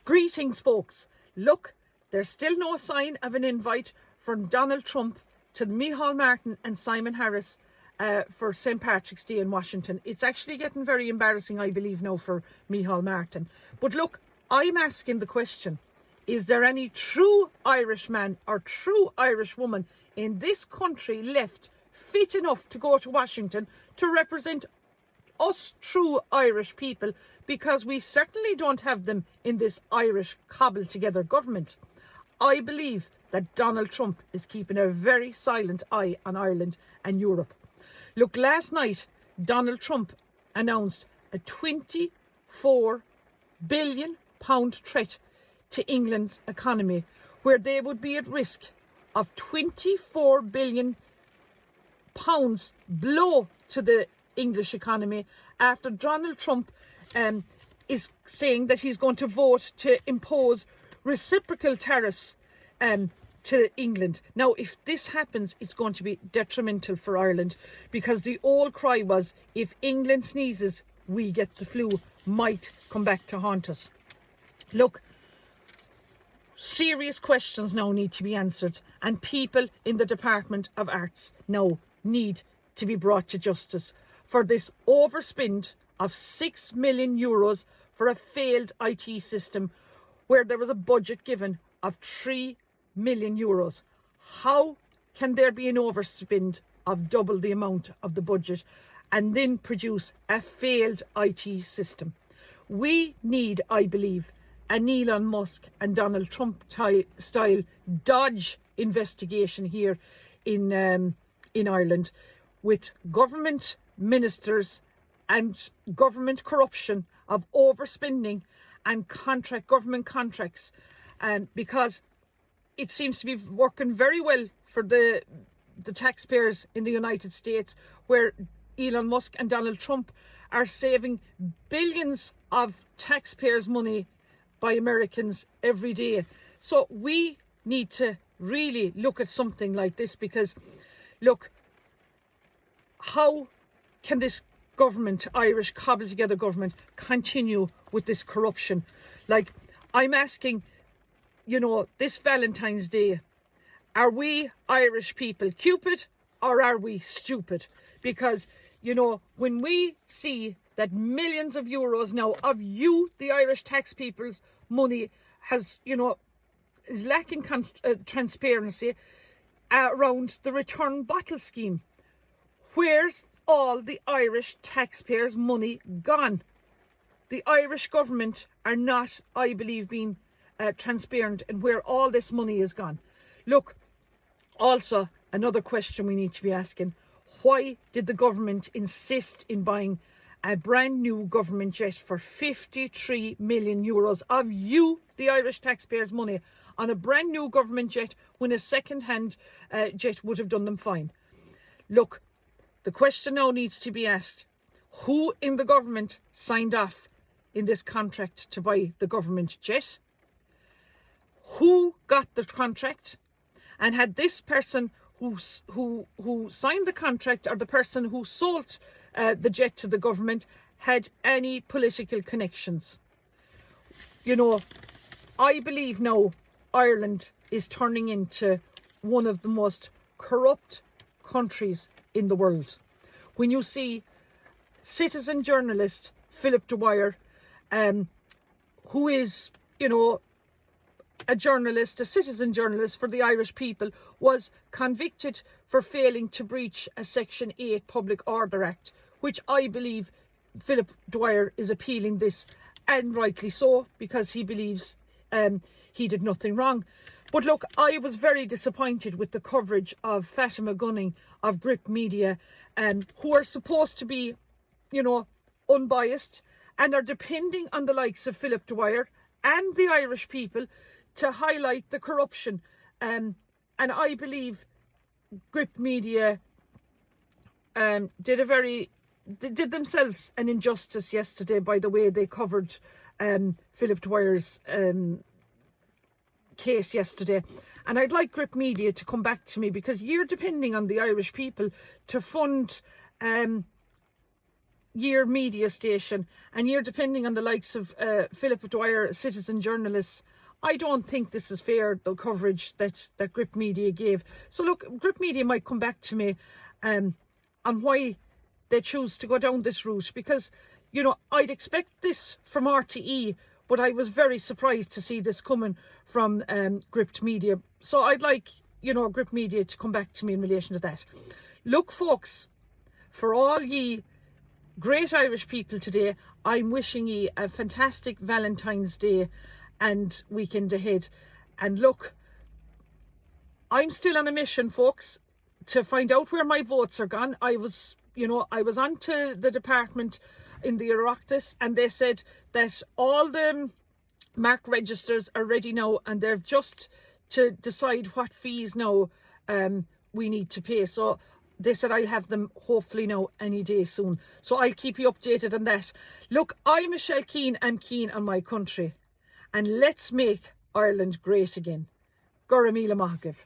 Greetings, folks. Look, there's still no sign of an invite from Donald Trump to Micheál Martin and Simon Harris for St. Patrick's Day in Washington. It's actually getting very embarrassing, I believe, now for Micheál Martin. But look, I'm asking the question, is there any true Irish man or true Irish woman in this country left fit enough to go to Washington to represent us true Irish people? Because we certainly don't have them in this Irish cobbled together government. I believe that Donald Trump is keeping a very silent eye on Ireland and Europe. Look, last night, Donald Trump announced a £24 billion threat to England's economy, where they would be at risk of £24 billion blow to the English economy after Donald Trump is saying that he's going to vote to impose reciprocal tariffs to England. Now, if this happens, it's going to be detrimental for Ireland, because the old cry was, if England sneezes, we get the flu, might come back to haunt us. Look, serious questions now need to be answered, and people in the Department of Arts now need to be brought to justice for this overspend of €6 million for a failed IT system where there was a budget given of €3 million. How can there be an overspend of double the amount of the budget and then produce a failed IT system? We need, I believe, an Elon Musk and Donald Trump style Dodge investigation here in Ireland, with government ministers and government corruption of overspending and government contracts, because it seems to be working very well for the taxpayers in the United States, where Elon Musk and Donald Trump are saving billions of taxpayers' money by Americans every day. So we need to really look at something like this, because look, how can this government, Irish cobbled together government, continue with this corruption? Like, I'm asking, this Valentine's Day, are we Irish people Cupid or are we stupid? Because, when we see that millions of euros now of you, the Irish tax people's money, is lacking transparency around the return bottle scheme, where's all the Irish taxpayers' money gone? The Irish government are not, I believe, being transparent in where all this money is gone. Look, also another question we need to be asking, why did the government insist in buying a brand new government jet for €53 million of you, the Irish taxpayers' money, on a brand new government jet when a second-hand jet would have done them fine? Look, the question now needs to be asked, who in the government signed off in this contract to buy the government jet? Who got the contract? And had this person who signed the contract, or the person who sold the jet to the government, had any political connections? I believe now Ireland is turning into one of the most corrupt countries in the world. When you see citizen journalist Philip Dwyer, who is, a citizen journalist for the Irish people, was convicted for failing to breach a Section 8 Public Order Act, which I believe Philip Dwyer is appealing this, and rightly so, because he believes he did nothing wrong. But look, I was very disappointed with the coverage of Fatima Gunning of Grip Media, who are supposed to be, unbiased, and are depending on the likes of Philip Dwyer and the Irish people to highlight the corruption. And I believe Grip Media did themselves an injustice yesterday by the way they covered Philip Dwyer's case yesterday. And I'd like Grip Media to come back to me, because you're depending on the Irish people to fund year media station and you're depending on the likes of Philip Dwyer, citizen journalists, I don't think this is fair, the coverage that Grip Media gave. So look, Grip Media might come back to me on why they choose to go down this route, because, you know, I'd expect this from RTE, but I was very surprised to see this coming from Grip Media. So I'd like, you know, Grip Media to come back to me in relation to that. Look, folks, for all ye great Irish people today, I'm wishing ye a fantastic Valentine's Day and weekend ahead. And look, I'm still on a mission, folks, to find out where my votes are gone. I was on to the department in the Oireachtas and they said that all the mark registers are ready now and they're just to decide what fees now we need to pay. So they said I'll have them hopefully now any day soon. So I'll keep you updated on that. Look, I'm Michelle Keane. I'm keen on my country. And let's make Ireland great again. Gora Míle Maith Agaibh.